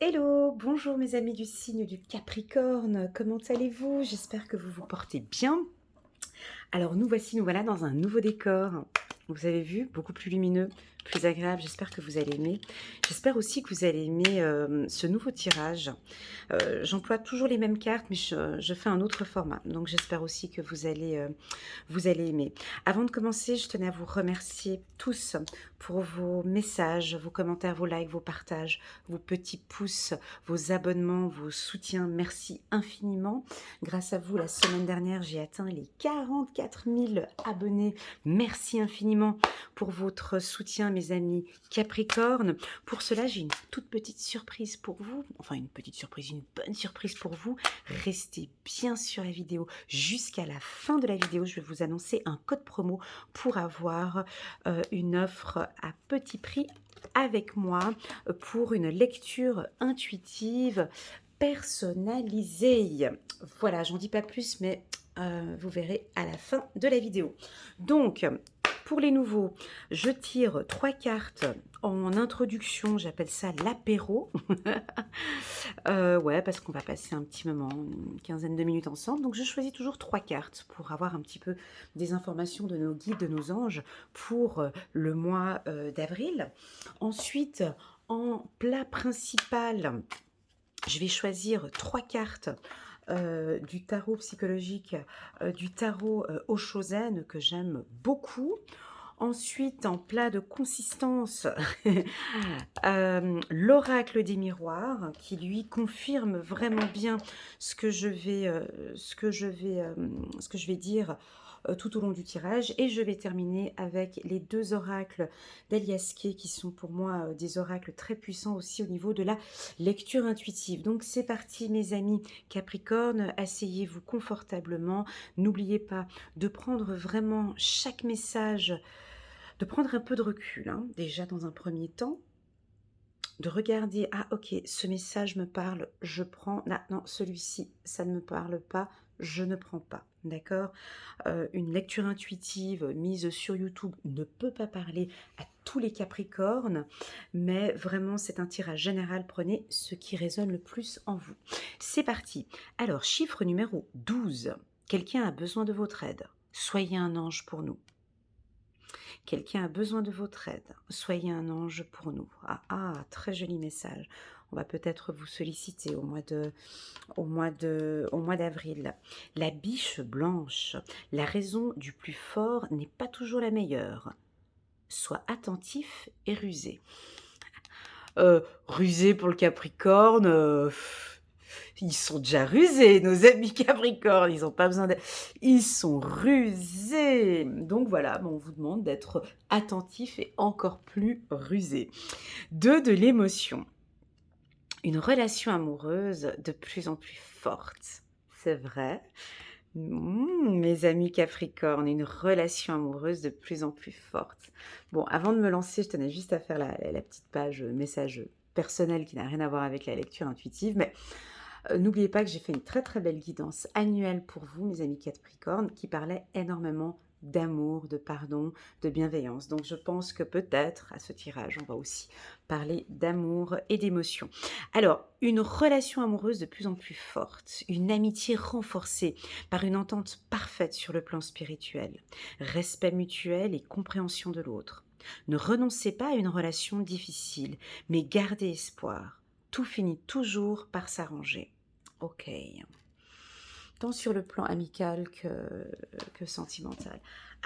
Hello, bonjour mes amis du signe du Capricorne, comment allez-vous? J'espère que vous vous portez bien. Alors nous voilà dans un nouveau décor. Vous avez vu, beaucoup plus lumineux, plus agréable, j'espère que vous allez aimer. J'espère aussi que vous allez aimer ce nouveau tirage. J'emploie toujours les mêmes cartes, mais je fais un autre format, donc j'espère aussi que vous allez aimer. Avant de commencer, je tenais à vous remercier tous pour vos messages, vos commentaires, vos likes, vos partages, vos petits pouces, vos abonnements, vos soutiens. Merci infiniment. Grâce à vous, la semaine dernière, j'ai atteint les 44 000 abonnés. Merci infiniment pour votre soutien, mes amis Capricorne. Pour cela, j'ai une toute petite surprise pour vous. Enfin, une petite surprise, une bonne surprise pour vous. Restez bien sur la vidéo jusqu'à la fin de la vidéo. Je vais vous annoncer un code promo pour avoir une offre à petit prix avec moi pour une lecture intuitive personnalisée. Voilà, j'en dis pas plus, mais vous verrez à la fin de la vidéo. Donc, pour les nouveaux, je tire 3 cartes en introduction, j'appelle ça l'apéro. Ouais, parce qu'on va passer un petit moment, une quinzaine de minutes ensemble. Donc je choisis toujours 3 cartes pour avoir un petit peu des informations de nos guides, de nos anges pour le mois d'avril. Ensuite, en plat principal, je vais choisir 3 cartes du tarot psychologique, du tarot Oshozen que j'aime beaucoup. Ensuite, en plat de consistance, l'oracle des miroirs qui lui confirme vraiment bien ce que je vais, ce que je vais dire tout au long du tirage. Et je vais terminer avec les 2 oracles d'Elias Kay qui sont pour moi des oracles très puissants aussi au niveau de la lecture intuitive. Donc c'est parti mes amis Capricorne, asseyez-vous confortablement. N'oubliez pas de prendre vraiment chaque message, de prendre un peu de recul, hein, déjà dans un premier temps, de regarder, ah ok, ce message me parle, je prends, ah, non, celui-ci, ça ne me parle pas, je ne prends pas, d'accord. Une lecture intuitive mise sur YouTube ne peut pas parler à tous les Capricornes, mais vraiment c'est un tirage général, prenez ce qui résonne le plus en vous. C'est parti. Alors, chiffre numéro 12, quelqu'un a besoin de votre aide, soyez un ange pour nous. Quelqu'un a besoin de votre aide. Soyez un ange pour nous. Ah, ah, très joli message. On va peut-être vous solliciter au mois d'avril. La biche blanche. La raison du plus fort n'est pas toujours la meilleure. Sois attentif et rusé. Rusé pour le Capricorne, ils sont déjà rusés, nos amis Capricornes, ils n'ont pas besoin d'être... Ils sont rusés. Donc voilà, on vous demande d'être attentif et encore plus rusé. 2, de l'émotion. Une relation amoureuse de plus en plus forte. C'est vrai. Mes amis Capricorne, une relation amoureuse de plus en plus forte. Bon, avant de me lancer, je tenais juste à faire la petite page message personnel qui n'a rien à voir avec la lecture intuitive, mais n'oubliez pas que j'ai fait une très très belle guidance annuelle pour vous, mes amis Capricorne, qui parlait énormément d'amour, de pardon, de bienveillance. Donc je pense que peut-être à ce tirage, on va aussi parler d'amour et d'émotion. Alors, une relation amoureuse de plus en plus forte, une amitié renforcée par une entente parfaite sur le plan spirituel, respect mutuel et compréhension de l'autre. Ne renoncez pas à une relation difficile, mais gardez espoir. Tout finit toujours par s'arranger. Ok. Tant sur le plan amical que sentimental.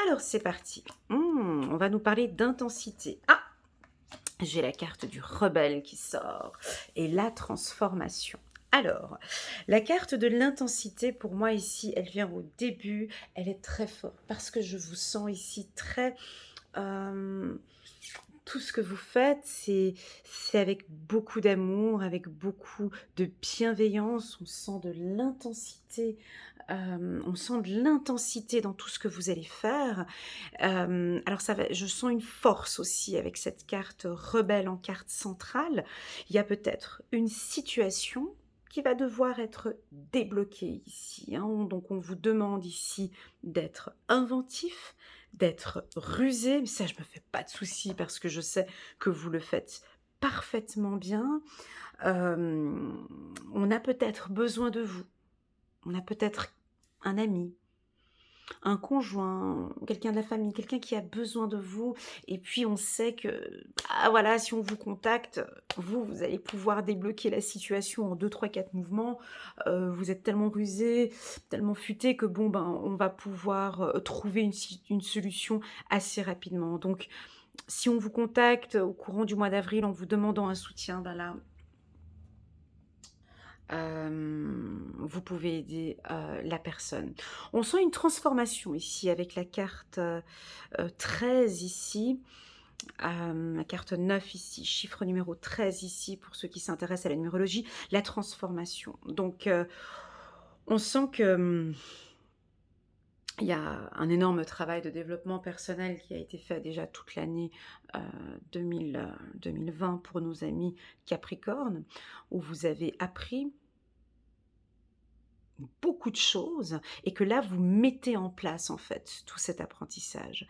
Alors c'est parti. On va nous parler d'intensité. Ah, j'ai la carte du rebelle qui sort. Et la transformation. Alors, la carte de l'intensité, pour moi ici, elle vient au début. Elle est très forte parce que je vous sens ici très... tout ce que vous faites, c'est avec beaucoup d'amour, avec beaucoup de bienveillance. On sent de l'intensité, dans tout ce que vous allez faire. Alors je sens une force aussi avec cette carte rebelle en carte centrale. Il y a peut-être une situation qui va devoir être débloquée ici, hein. Donc on vous demande ici d'être inventif, d'être rusé, mais ça je me fais pas de soucis parce que je sais que vous le faites parfaitement bien. On a peut-être besoin de vous. On a peut-être un ami, un conjoint, quelqu'un de la famille, quelqu'un qui a besoin de vous et puis on sait que, ah voilà, si on vous contacte, vous allez pouvoir débloquer la situation en 2, 3, 4 mouvements. Vous êtes tellement rusé, tellement futé que bon, ben, on va pouvoir, trouver une solution assez rapidement. Donc si on vous contacte au courant du mois d'avril en vous demandant un soutien, ben là, vous pouvez aider, la personne. On sent une transformation ici avec la carte, 13 ici, la carte 9 ici, chiffre numéro 13 ici pour ceux qui s'intéressent à la numérologie, la transformation. Donc, on sent que, il y a un énorme travail de développement personnel qui a été fait déjà toute l'année, 2020 pour nos amis Capricorne, où vous avez appris beaucoup de choses et que là, vous mettez en place, en fait, tout cet apprentissage.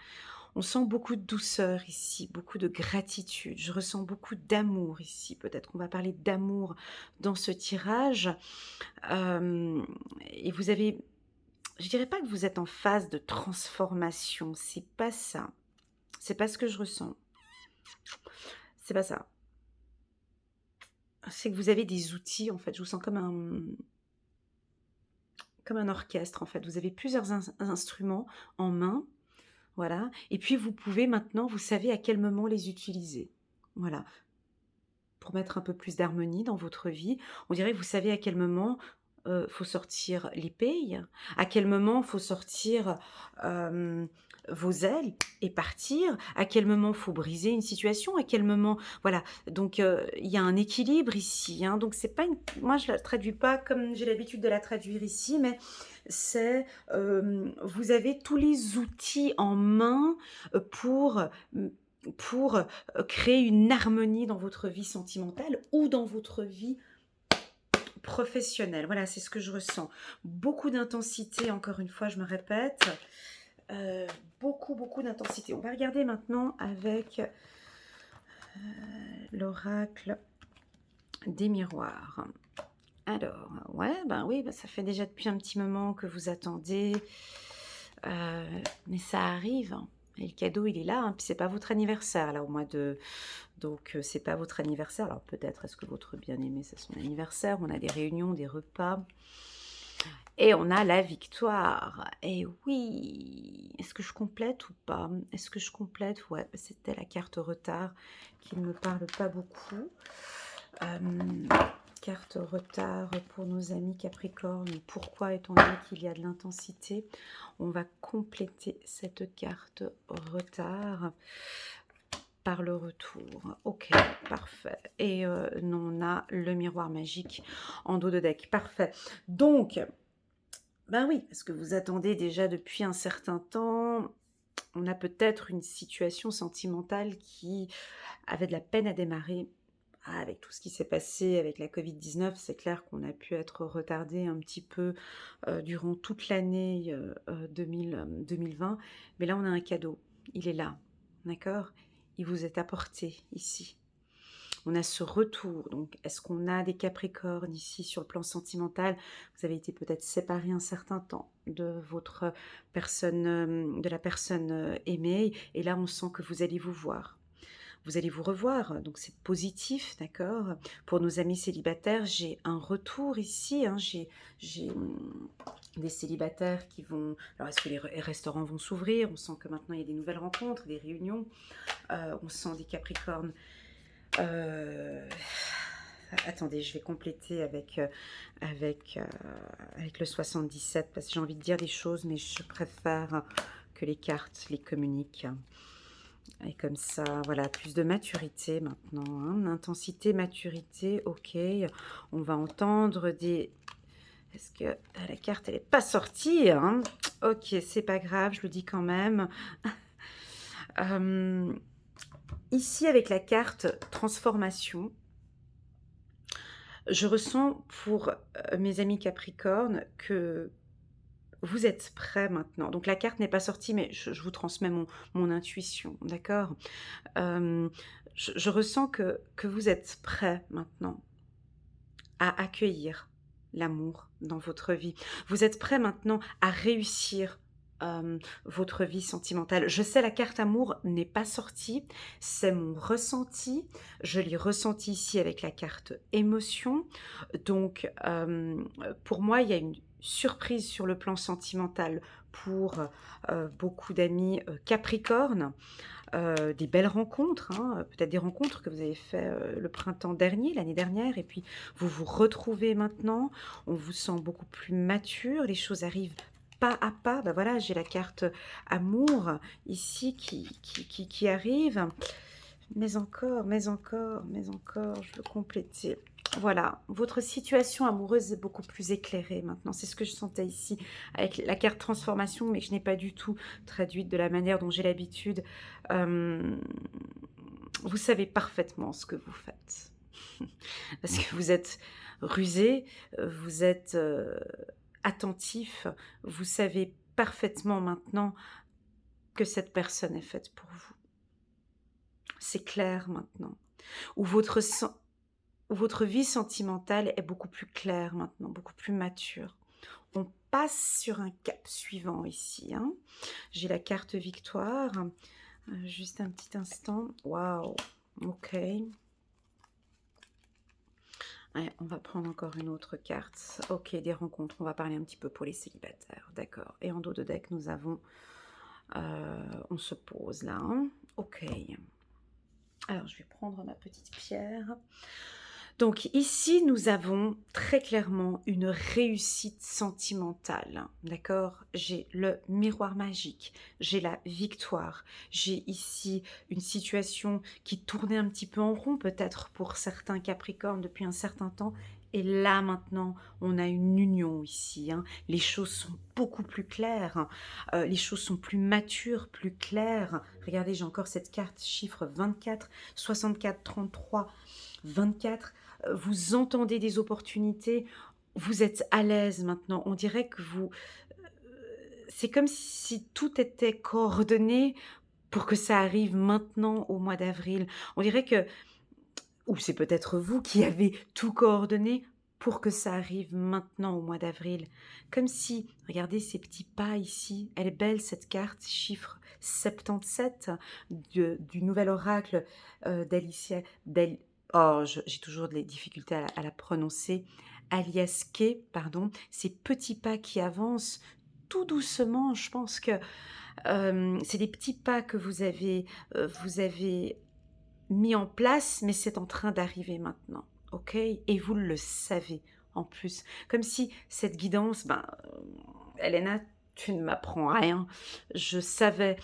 On sent beaucoup de douceur ici, beaucoup de gratitude. Je ressens beaucoup d'amour ici. Peut-être qu'on va parler d'amour dans ce tirage. Et vous avez, je dirais pas que vous êtes en phase de transformation. C'est pas ça. C'est pas ce que je ressens. C'est pas ça. C'est que vous avez des outils, en fait. Je vous sens comme un orchestre, en fait. Vous avez plusieurs instruments en main. Voilà, et puis vous pouvez maintenant, vous savez à quel moment les utiliser. Voilà, pour mettre un peu plus d'harmonie dans votre vie. On dirait que vous savez à quel moment, faut sortir l'épée, à quel moment faut sortir, hem, vos ailes et partir, à quel moment faut briser une situation, à quel moment voilà, donc il y a un équilibre ici, hein, donc c'est pas une moi je la traduis pas comme j'ai l'habitude de la traduire ici, mais c'est, vous avez tous les outils en main, pour, créer une harmonie dans votre vie sentimentale ou dans votre vie professionnelle. Voilà, c'est ce que je ressens. Beaucoup d'intensité, encore une fois, je me répète. Heu, beaucoup, beaucoup d'intensité. On va regarder maintenant avec, l'oracle des miroirs. Alors, ouais, ben oui, bah, ça fait déjà depuis un petit moment que vous attendez, mais ça arrive, hein, et le cadeau, il est là, hein, puis c'est pas votre anniversaire, là, au mois de donc c'est pas votre anniversaire. Alors peut-être est-ce que votre bien-aimé, c'est son anniversaire? On a des réunions, des repas et on a la victoire et oui! Est-ce que je complète ou pas? Est-ce que je complète? Ouais, c'était la carte retard qui ne me parle pas beaucoup. Hem, carte retard pour nos amis Capricorne. Pourquoi étant donné qu'il y a de l'intensité? On va compléter cette carte retard par le retour. OK, parfait et on a le miroir magique en dos de deck. Parfait. Donc, ben oui, parce que vous attendez déjà depuis un certain temps. On a peut-être une situation sentimentale qui avait de la peine à démarrer. Ah, avec tout ce qui s'est passé avec la Covid-19, c'est clair qu'on a pu être retardé un petit peu, durant toute l'année, 2020. Mais là, on a un cadeau. Il est là, d'accord? Il vous est apporté ici. On a ce retour, donc est-ce qu'on a des Capricornes ici sur le plan sentimental? Vous avez été peut-être séparés un certain temps de votre personne, de la personne, aimée et là on sent que vous allez vous voir. Vous allez vous revoir, donc c'est positif, d'accord? Pour nos amis célibataires, j'ai un retour ici, hein, j'ai, des célibataires qui vont alors est-ce que les restaurants vont s'ouvrir? On sent que maintenant il y a des nouvelles rencontres, des réunions, on sent des Capricornes. Heu, attendez, je vais compléter avec le 77 parce que j'ai envie de dire des choses, mais je préfère que les cartes les communiquent et comme ça, voilà, plus de maturité maintenant, hein. Intensité, maturité, OK. On va entendre des est-ce que la carte, elle est pas sortie, hein? OK, c'est pas grave, je le dis quand même. Hem, ici, avec la carte transformation, je ressens pour, mes amis Capricorne que vous êtes prêts maintenant. Donc la carte n'est pas sortie, mais je vous transmets mon intuition, d'accord? Hem, je ressens que vous êtes prêt maintenant à accueillir l'amour dans votre vie. Vous êtes prêt maintenant à réussir, votre vie sentimentale. Je sais la carte amour n'est pas sortie, c'est mon ressenti. Je l'ai ressenti ici avec la carte émotion. Donc, pour moi, il y a une surprise sur le plan sentimental pour, beaucoup d'amis, capricornes. Des belles rencontres, hein, peut-être des rencontres que vous avez fait, le printemps dernier, l'année dernière et puis vous vous retrouvez maintenant. On vous sent beaucoup plus mature, les choses arrivent pas à pas. Bah, voilà, j'ai la carte amour ici qui arrive. Mais encore, je veux compléter. Voilà, votre situation amoureuse est beaucoup plus éclairée maintenant. C'est ce que je sentais ici avec la carte transformation, mais que je n'ai pas du tout traduite de la manière dont j'ai l'habitude. Hem, vous savez parfaitement ce que vous faites. Parce que vous êtes rusé, vous êtes, attentif, vous savez parfaitement maintenant que cette personne est faite pour vous. C'est clair maintenant. Ou votre vie sentimentale est beaucoup plus claire maintenant, beaucoup plus mature. On passe sur un cap suivant ici, hein. J'ai la carte victoire. Juste un petit instant. Waouh! OK. Ouais, on va prendre encore une autre carte. OK, des rencontres. On va parler un petit peu pour les célibataires. D'accord. Et en dos de deck, nous avons, on se pose là, hein. OK. Alors, je vais prendre ma petite pierre. Donc ici, nous avons très clairement une réussite sentimentale, d'accord? J'ai le miroir magique, j'ai la victoire, j'ai ici une situation qui tournait un petit peu en rond peut-être pour certains Capricornes depuis un certain temps. Et là maintenant, on a une union ici, hein. Les choses sont beaucoup plus claires, hein. Les choses sont plus matures, plus claires. Regardez, j'ai encore cette carte, chiffre 24, 64, 33, 24. Vous entendez des opportunités, vous êtes à l'aise maintenant. On dirait que c'est comme si tout était coordonné pour que ça arrive maintenant au mois d'avril. On dirait que ou c'est peut-être vous qui avez tout coordonné pour que ça arrive maintenant au mois d'avril. Comme si, regardez ces petits pas ici, elle est belle cette carte, chiffre 77 du nouvel oracle d'Alicia, oh, j'ai toujours des difficultés à la prononcer, Alias Kay, pardon, ces petits pas qui avancent tout doucement. Je pense que c'est des petits pas que vous avez mis en place, mais c'est en train d'arriver maintenant, OK? Et vous le savez en plus. Comme si cette guidance, ben, Elena, tu ne m'apprends rien. Je savais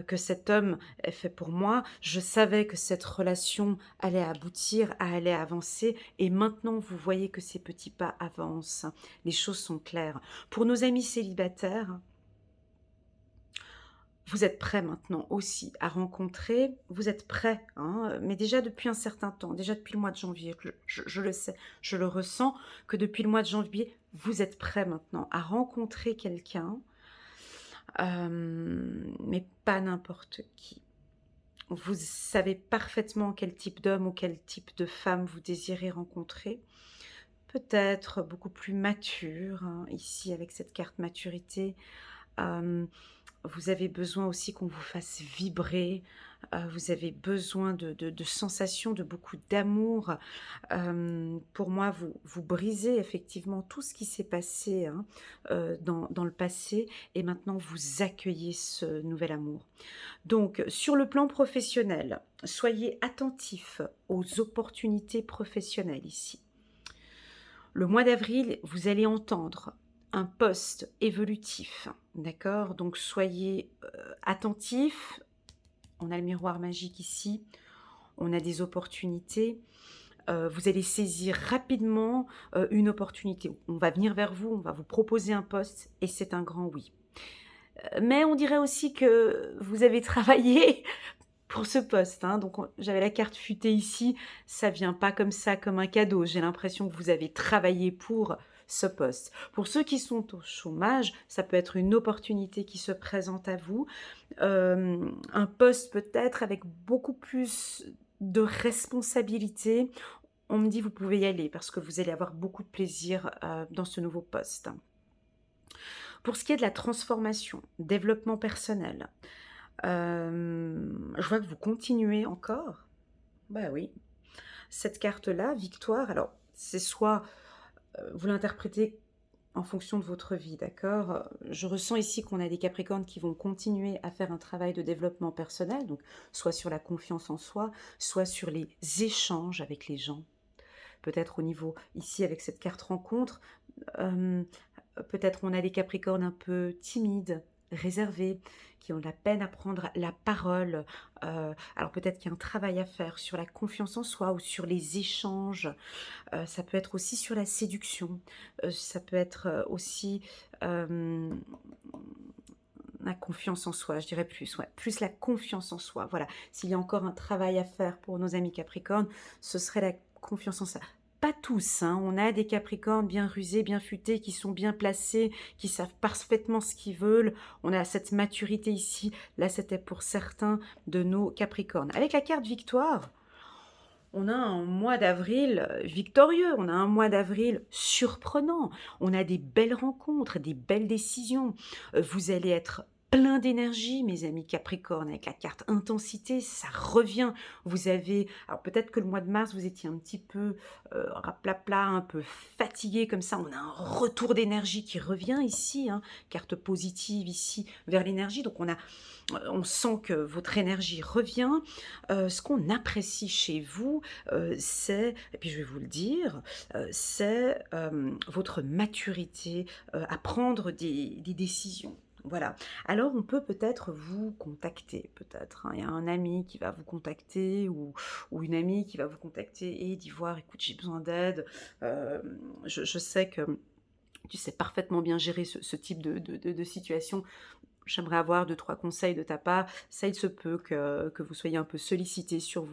que cet homme est fait pour moi. Je savais que cette relation allait aboutir, allait avancer. Et maintenant, vous voyez que ces petits pas avancent. Les choses sont claires. Pour nos amis célibataires, vous êtes prêts maintenant aussi à rencontrer, vous êtes prêts, hein, mais déjà depuis un certain temps, déjà depuis le mois de janvier, je le sais, je le ressens, que depuis le mois de janvier, vous êtes prêts maintenant à rencontrer quelqu'un, mais pas n'importe qui. Vous savez parfaitement quel type d'homme ou quel type de femme vous désirez rencontrer. Peut-être beaucoup plus mature, hein, ici avec cette carte maturité. Euh, Vous avez besoin aussi qu'on vous fasse vibrer, vous avez besoin de sensations, de beaucoup d'amour. Pour moi, vous brisez effectivement tout ce qui s'est passé, hein, dans le passé et maintenant vous accueillez ce nouvel amour. Donc sur le plan professionnel, soyez attentifs aux opportunités professionnelles ici. Le mois d'avril, vous allez entendre un poste évolutif, d'accord? Donc soyez attentifs. On a le miroir magique ici, on a des opportunités. Vous allez saisir rapidement une opportunité. On va venir vers vous, on va vous proposer un poste et c'est un grand oui. Mais on dirait aussi que vous avez travaillé pour ce poste, hein. Donc j'avais la carte futée ici, ça vient pas comme ça, comme un cadeau. J'ai l'impression que vous avez travaillé pour ce poste. Pour ceux qui sont au chômage, ça peut être une opportunité qui se présente à vous, un poste peut-être avec beaucoup plus de responsabilité, on me dit: «Vous pouvez y aller» parce que vous allez avoir beaucoup de plaisir, dans ce nouveau poste. Pour ce qui est de la transformation, développement personnel, je vois que vous continuez encore. Bah oui, cette carte-là, victoire, alors c'est soit, vous l'interprétez en fonction de votre vie, d'accord? Je ressens ici qu'on a des Capricornes qui vont continuer à faire un travail de développement personnel, donc soit sur la confiance en soi, soit sur les échanges avec les gens. Peut-être au niveau ici avec cette carte rencontre, hem, peut-être on a des Capricornes un peu timides, réservés, qui ont de la peine à prendre la parole. Alors peut-être qu'il y a un travail à faire sur la confiance en soi ou sur les échanges. Ça peut être aussi sur la séduction, ça peut être, aussi, hem, la confiance en soi, je dirais plus, ouais, plus la confiance en soi, voilà. S'il y a encore un travail à faire pour nos amis Capricornes, ce serait la confiance en soi. Pas tous, hein, on a des Capricornes bien rusés, bien futés, qui sont bien placés, qui savent parfaitement ce qu'ils veulent. On a cette maturité ici. Là, c'était pour certains de nos Capricornes. Avec la carte victoire, on a un mois d'avril victorieux, on a un mois d'avril surprenant, on a des belles rencontres, des belles décisions. Vous allez être plein d'énergie, mes amis Capricorne, avec la carte intensité, ça revient. Vous avez, alors peut-être que le mois de mars, vous étiez un petit peu raplapla, un peu fatigué comme ça. On a un retour d'énergie qui revient ici, hein, carte positive ici vers l'énergie. Donc on sent que votre énergie revient. Ce qu'on apprécie chez vous, c'est, et puis je vais vous le dire, c'est votre maturité à prendre des décisions. Voilà. Alors on peut peut-être vous contacter, peut-être, hein. Il y a un ami qui va vous contacter ou une amie qui va vous contacter et d'y voir, écoute, j'ai besoin d'aide. Euh, je sais que tu sais parfaitement bien gérer ce type de situation. J'aimerais avoir deux trois conseils de ta part. Ça, il se peut que vous soyez un peu sollicité sur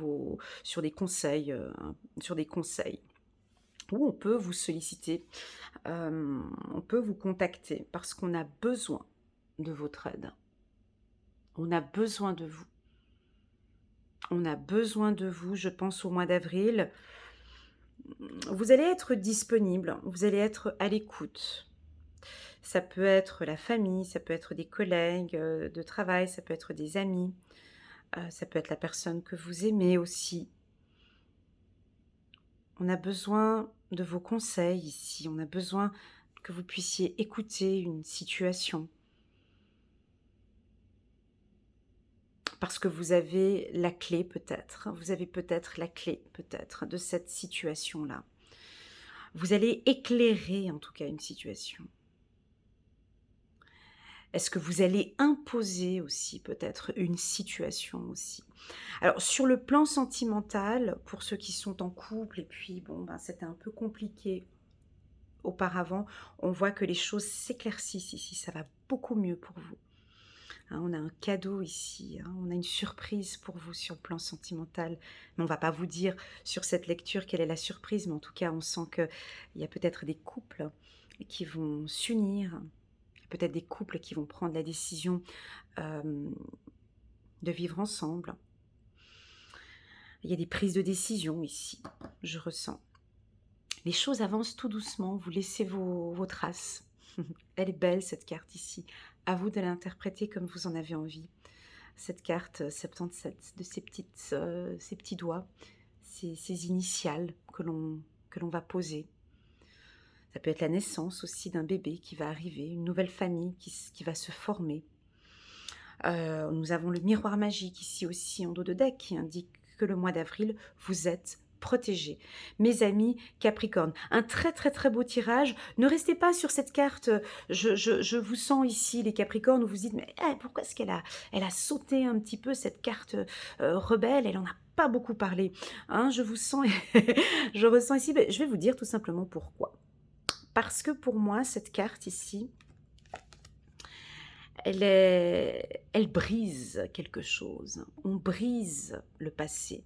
des conseils, sur des conseils. Ou on peut vous solliciter, on peut vous contacter parce qu'on a besoin de votre aide. On a besoin de vous. On a besoin de vous, je pense au mois d'avril. Vous allez être disponible, vous allez être à l'écoute. Ça peut être la famille, ça peut être des collègues, de travail, ça peut être des amis. Ça peut être la personne que vous aimez aussi. On a besoin de vos conseils ici, on a besoin que vous puissiez écouter une situation. Parce que vous avez la clé peut-être, vous avez peut-être la clé peut-être de cette situation-là. Vous allez éclairer en tout cas une situation. Est-ce que vous allez imposer aussi peut-être une situation aussi? Alors sur le plan sentimental, pour ceux qui sont en couple et puis bon, ben, c'était un peu compliqué auparavant, on voit que les choses s'éclaircissent ici, ça va beaucoup mieux pour vous. Hein, on a un cadeau ici, hein, on a une surprise pour vous sur le plan sentimental. Mais on ne va pas vous dire sur cette lecture quelle est la surprise, mais en tout cas, on sent qu'il y a peut-être des couples qui vont s'unir, peut-être des couples qui vont prendre la décision euh, de vivre ensemble. Il y a des prises de décision ici, je ressens. Les choses avancent tout doucement, vous laissez vos traces. Elle est belle cette carte ici. À vous de l'interpréter comme vous en avez envie. Cette carte 77, de ces petits doigts, ces initiales que l'on va poser. Ça peut être la naissance aussi d'un bébé qui va arriver, une nouvelle famille qui va se former. Nous avons le miroir magique ici aussi en dos de deck qui indique que le mois d'avril, vous êtes protégés. Mes amis Capricorne, un très très très beau tirage. Ne restez pas sur cette carte. Je vous sens ici, les Capricornes, où vous dites, mais pourquoi est-ce elle a sauté un petit peu cette carte rebelle? Elle en a pas beaucoup parlé. Hein, je vous sens, je ressens ici, je vais vous dire tout simplement pourquoi. Parce que pour moi, cette carte ici, elle brise quelque chose. On brise le passé.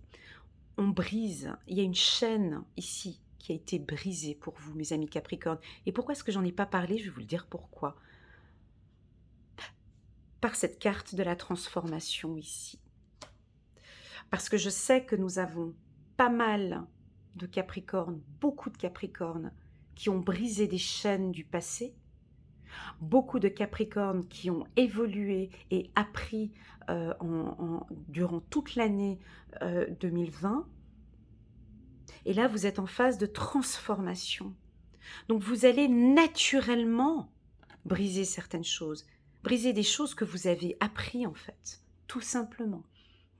On brise. Il y a une chaîne ici qui a été brisée pour vous, mes amis Capricorne. Et pourquoi est-ce que j'en ai pas parlé? Je vais vous le dire pourquoi. Par cette carte de la transformation ici. Parce que je sais que nous avons pas mal de Capricornes, beaucoup de Capricornes qui ont brisé des chaînes du passé, beaucoup de Capricornes qui ont évolué et appris durant toute l'année 2020. Et là, vous êtes en phase de transformation. Donc, vous allez naturellement briser certaines choses, briser des choses que vous avez appris en fait, tout simplement.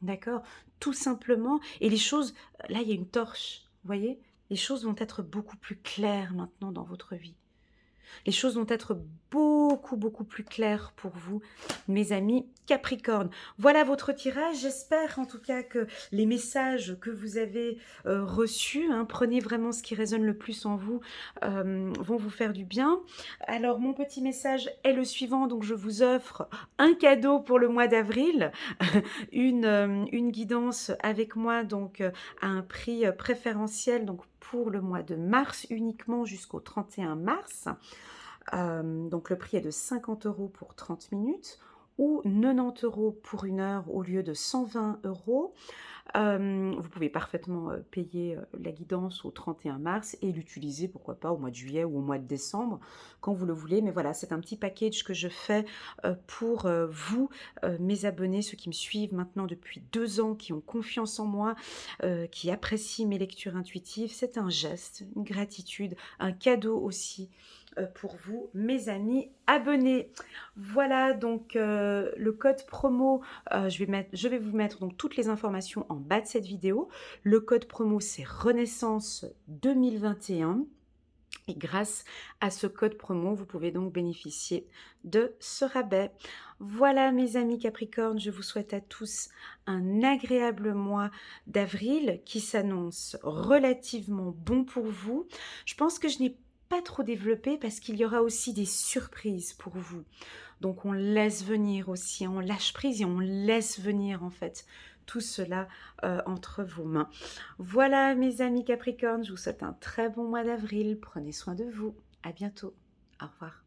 D'accord? Tout simplement. Et les choses, là, il y a une torche, vous voyez? Les choses vont être beaucoup plus claires maintenant dans votre vie. Les choses vont être beaucoup, beaucoup plus claires pour vous, mes amis Capricorne. Voilà votre tirage. J'espère en tout cas que les messages que vous avez reçus, hein, prenez vraiment ce qui résonne le plus en vous, vont vous faire du bien. Alors, mon petit message est le suivant. Donc, je vous offre un cadeau pour le mois d'avril, une guidance avec moi, donc à un prix préférentiel, donc pour le mois de mars uniquement jusqu'au 31 mars. Donc le prix est de 50 € pour 30 minutes ou 90 € pour 1 heure au lieu de 120 €. Vous pouvez parfaitement payer la guidance au 31 mars et l'utiliser, pourquoi pas, au mois de juillet ou au mois de décembre, quand vous le voulez. Mais voilà, c'est un petit package que je fais pour vous, mes abonnés, ceux qui me suivent maintenant depuis 2 ans, qui ont confiance en moi, qui apprécient mes lectures intuitives. C'est un geste, une gratitude, un cadeau aussi pour vous, mes amis abonnés. Voilà donc le code promo, je vais vous mettre donc toutes les informations en bas de cette vidéo. Le code promo, c'est Renaissance 2021. Et grâce à ce code promo, vous pouvez donc bénéficier de ce rabais. Voilà mes amis Capricorne, je vous souhaite à tous un agréable mois d'avril qui s'annonce relativement bon pour vous. Je pense que je n'ai pas trop développé parce qu'il y aura aussi des surprises pour vous. Donc on laisse venir aussi, on lâche prise et on laisse venir en fait tout cela entre vos mains. Voilà mes amis Capricorne, je vous souhaite un très bon mois d'avril. Prenez soin de vous. À bientôt. Au revoir.